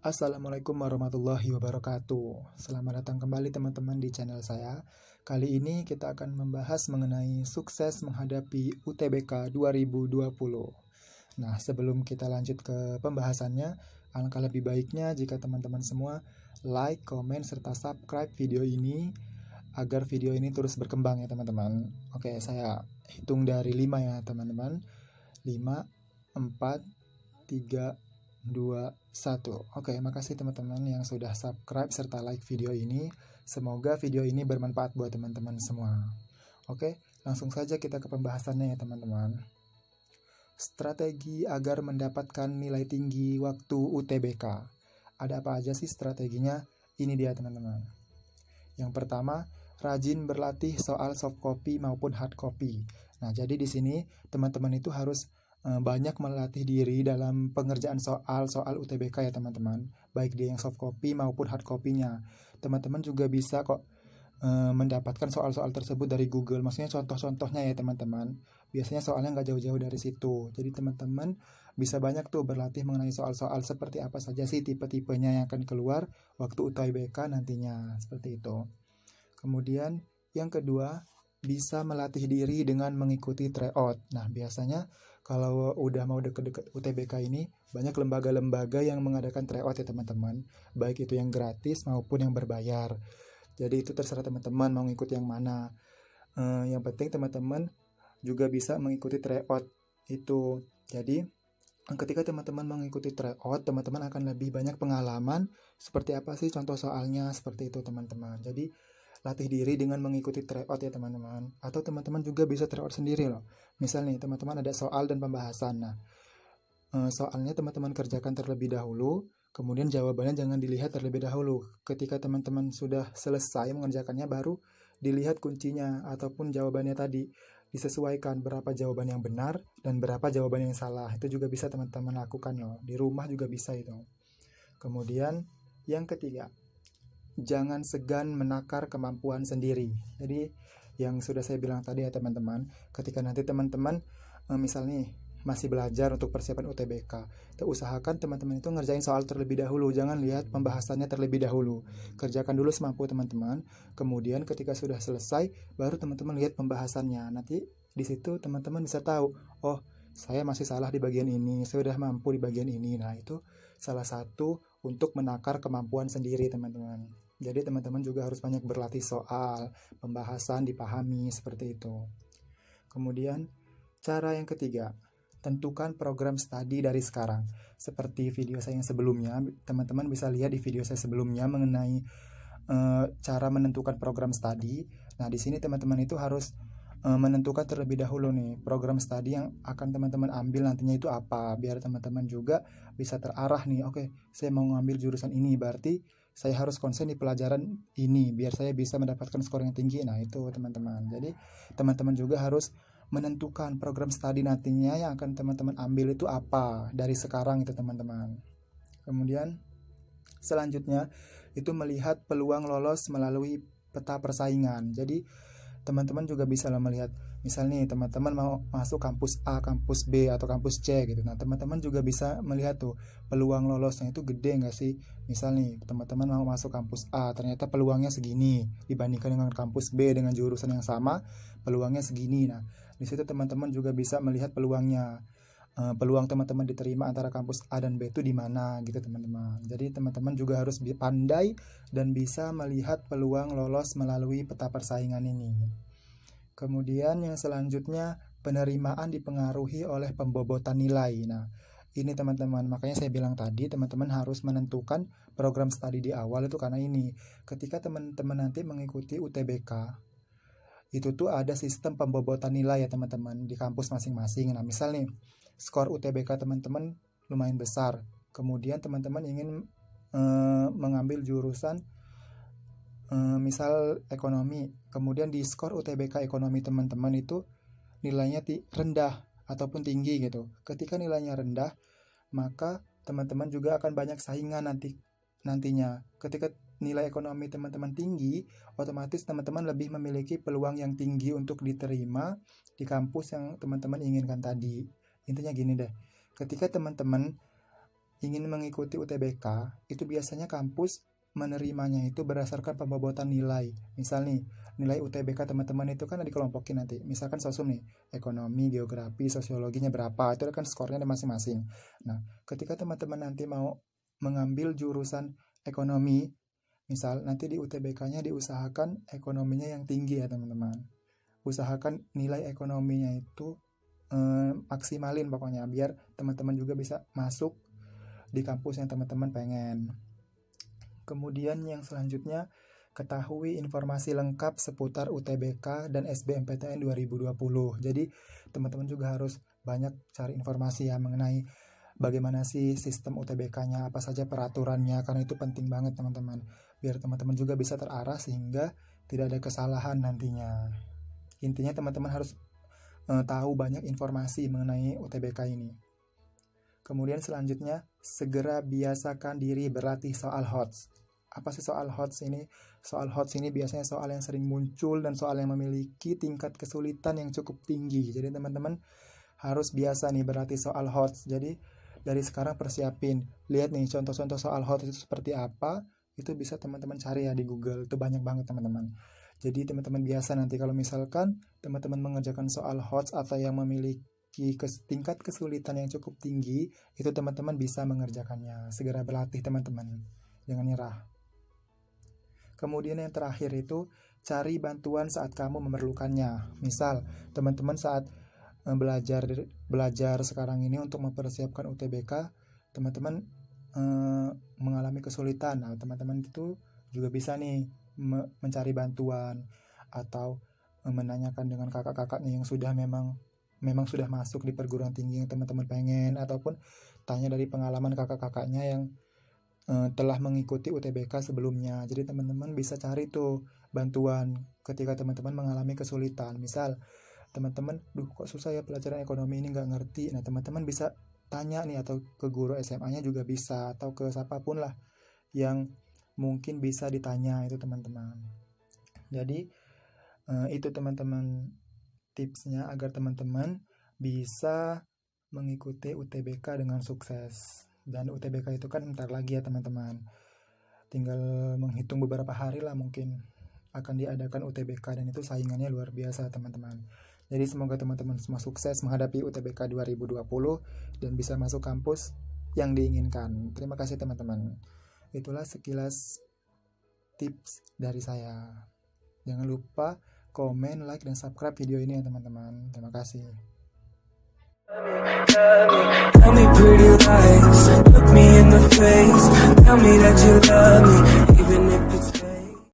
Assalamualaikum warahmatullahi wabarakatuh. Selamat datang kembali teman-teman di channel saya. Kali ini kita akan membahas mengenai sukses menghadapi UTBK 2020. Nah, sebelum kita lanjut ke pembahasannya, alangkah lebih baiknya jika teman-teman semua like, komen, serta subscribe video ini agar video ini terus berkembang ya teman-teman. Oke, saya hitung dari 5 ya teman-teman. 5, 4, 3, 2, 1. Oke, makasih teman-teman yang sudah subscribe serta like video ini. Semoga video ini bermanfaat buat teman-teman semua. Oke, langsung saja kita ke pembahasannya ya teman-teman. Strategi agar mendapatkan nilai tinggi waktu UTBK. Ada apa aja sih strateginya? Ini dia teman-teman. Yang pertama, rajin berlatih soal soft copy maupun hard copy. Nah, jadi di sini teman-teman itu harus banyak melatih diri dalam pengerjaan soal UTBK ya teman-teman, baik dia yang soft copy maupun hard copy-nya. Teman-teman juga bisa kok mendapatkan soal-soal tersebut dari Google, maksudnya contoh-contohnya ya teman-teman. Biasanya soalnya nggak jauh-jauh dari situ, jadi teman-teman bisa banyak tuh berlatih mengenai soal-soal seperti apa saja sih tipe-tipenya yang akan keluar waktu UTBK nantinya, seperti itu. Kemudian yang kedua, bisa melatih diri dengan mengikuti tryout. Nah, biasanya kalau udah mau deket-deket UTBK ini, banyak lembaga-lembaga yang mengadakan tryout ya teman-teman, baik itu yang gratis maupun yang berbayar. Jadi itu terserah teman-teman mau ngikut yang mana. Yang penting teman-teman juga bisa mengikuti tryout itu. Jadi ketika teman-teman mengikuti tryout, teman-teman akan lebih banyak pengalaman seperti apa sih contoh soalnya, seperti itu teman-teman. Jadi latih diri dengan mengikuti tryout ya teman-teman. Atau teman-teman juga bisa tryout sendiri loh. Misal nih teman-teman ada soal dan pembahasan. Nah, soalnya teman-teman kerjakan terlebih dahulu, kemudian jawabannya jangan dilihat terlebih dahulu. Ketika teman-teman sudah selesai mengerjakannya, baru dilihat kuncinya ataupun jawabannya tadi. Disesuaikan berapa jawaban yang benar dan berapa jawaban yang salah. Itu juga bisa teman-teman lakukan loh. Di rumah juga bisa itu. Kemudian yang ketiga, jangan segan menakar kemampuan sendiri. Jadi yang sudah saya bilang tadi ya teman-teman, ketika nanti teman-teman misalnya masih belajar untuk persiapan UTBK, usahakan teman-teman itu ngerjain soal terlebih dahulu, jangan lihat pembahasannya terlebih dahulu. Kerjakan dulu semampu teman-teman, kemudian ketika sudah selesai, baru teman-teman lihat pembahasannya. Nanti di situ teman-teman bisa tahu, oh saya masih salah di bagian ini, saya sudah mampu di bagian ini. Nah, itu salah satu untuk menakar kemampuan sendiri teman-teman. Jadi teman-teman juga harus banyak berlatih soal, pembahasan dipahami seperti itu. Kemudian cara yang ketiga, tentukan program studi dari sekarang. Seperti video saya yang sebelumnya, teman-teman bisa lihat di video saya sebelumnya mengenai cara menentukan program studi. Nah, di sini teman-teman itu harus menentukan terlebih dahulu nih program studi yang akan teman-teman ambil nantinya itu apa, biar teman-teman juga bisa terarah nih. Oke, saya mau ngambil jurusan ini, berarti saya harus konsen di pelajaran ini biar saya bisa mendapatkan skor yang tinggi. Nah, itu teman-teman. Jadi teman-teman juga harus menentukan program studi nantinya yang akan teman-teman ambil itu apa dari sekarang itu teman-teman. Kemudian selanjutnya itu melihat peluang lolos melalui peta persaingan. Jadi teman-teman juga bisa melihat, misalnya teman-teman mau masuk kampus A, kampus B, atau kampus C gitu. Nah, teman-teman juga bisa melihat tuh peluang lolosnya itu gede nggak sih. Misalnya teman-teman mau masuk kampus A, ternyata peluangnya segini dibandingkan dengan kampus B dengan jurusan yang sama, peluangnya segini. Nah, di situ teman-teman juga bisa melihat peluangnya. Peluang teman-teman diterima antara kampus A dan B itu di mana gitu teman-teman. Jadi teman-teman juga harus pandai dan bisa melihat peluang lolos melalui peta persaingan ini. Kemudian yang selanjutnya, penerimaan dipengaruhi oleh pembobotan nilai. Nah, ini teman-teman, makanya saya bilang tadi teman-teman harus menentukan program studi di awal itu karena ini. Ketika teman-teman nanti mengikuti UTBK, itu tuh ada sistem pembobotan nilai ya teman-teman di kampus masing-masing. Nah, misal nih skor UTBK teman-teman lumayan besar, kemudian teman-teman ingin mengambil jurusan misal ekonomi, kemudian di skor UTBK ekonomi teman-teman itu nilainya rendah ataupun tinggi gitu. Ketika nilainya rendah, maka teman-teman juga akan banyak saingan nantinya. Ketika nilai ekonomi teman-teman tinggi, otomatis teman-teman lebih memiliki peluang yang tinggi untuk diterima di kampus yang teman-teman inginkan tadi. Intinya gini deh, ketika teman-teman ingin mengikuti UTBK, itu biasanya kampus menerimanya itu berdasarkan pembobotan nilai. Misal nih, nilai UTBK teman-teman itu kan dikelompokin nanti. Misalkan sosum nih, ekonomi, geografi, sosiologinya berapa, itu kan skornya ada masing-masing. Nah, ketika teman-teman nanti mau mengambil jurusan ekonomi, misal nanti di UTBK-nya diusahakan ekonominya yang tinggi ya teman-teman. Usahakan nilai ekonominya itu maksimalin pokoknya, biar teman-teman juga bisa masuk di kampus yang teman-teman pengen. Kemudian yang selanjutnya, ketahui informasi lengkap seputar UTBK dan SBMPTN 2020. Jadi teman-teman juga harus banyak cari informasi ya mengenai bagaimana sih sistem UTBK-nya, apa saja peraturannya, karena itu penting banget teman-teman. Biar teman-teman juga bisa terarah sehingga tidak ada kesalahan nantinya. Intinya teman-teman harus tahu banyak informasi mengenai UTBK ini. Kemudian selanjutnya, segera biasakan diri berlatih soal HOTS. Apa sih soal HOTS ini? Soal HOTS ini biasanya soal yang sering muncul dan soal yang memiliki tingkat kesulitan yang cukup tinggi. Jadi teman-teman harus biasa nih berlatih soal HOTS. Jadi dari sekarang persiapin. Lihat nih contoh-contoh soal HOTS itu seperti apa. Itu bisa teman-teman cari ya di Google. Itu banyak banget teman-teman. Jadi teman-teman biasa nanti kalau misalkan teman-teman mengerjakan soal HOTS atau yang memiliki tingkat kesulitan yang cukup tinggi, itu teman-teman bisa mengerjakannya. Segera berlatih teman-teman, jangan nyerah. Kemudian yang terakhir itu, cari bantuan saat kamu memerlukannya. Misal, teman-teman saat belajar sekarang ini untuk mempersiapkan UTBK, teman-teman mengalami kesulitan. Nah, teman-teman itu juga bisa nih mencari bantuan atau menanyakan dengan kakak-kakaknya yang sudah memang sudah masuk di perguruan tinggi yang teman-teman pengen, ataupun tanya dari pengalaman kakak-kakaknya yang telah mengikuti UTBK sebelumnya. Jadi teman-teman bisa cari tuh bantuan ketika teman-teman mengalami kesulitan. Misal teman-teman, kok susah ya pelajaran ekonomi ini, nggak ngerti. Nah teman-teman bisa tanya nih, atau ke guru SMA-nya juga bisa, atau ke siapapun lah yang mungkin bisa ditanya itu teman-teman. Jadi itu teman-teman tipsnya agar teman-teman bisa mengikuti UTBK dengan sukses. Dan UTBK itu kan bentar lagi ya teman-teman. Tinggal menghitung beberapa hari lah mungkin akan diadakan UTBK, dan itu saingannya luar biasa teman-teman. Jadi semoga teman-teman semua sukses menghadapi UTBK 2020 dan bisa masuk kampus yang diinginkan. Terima kasih teman-teman. Itulah sekilas tips dari saya. Jangan lupa komen, like, dan subscribe video ini ya teman-teman. Terima kasih. Tell me pretty lies, look me in the face, tell me that you love me.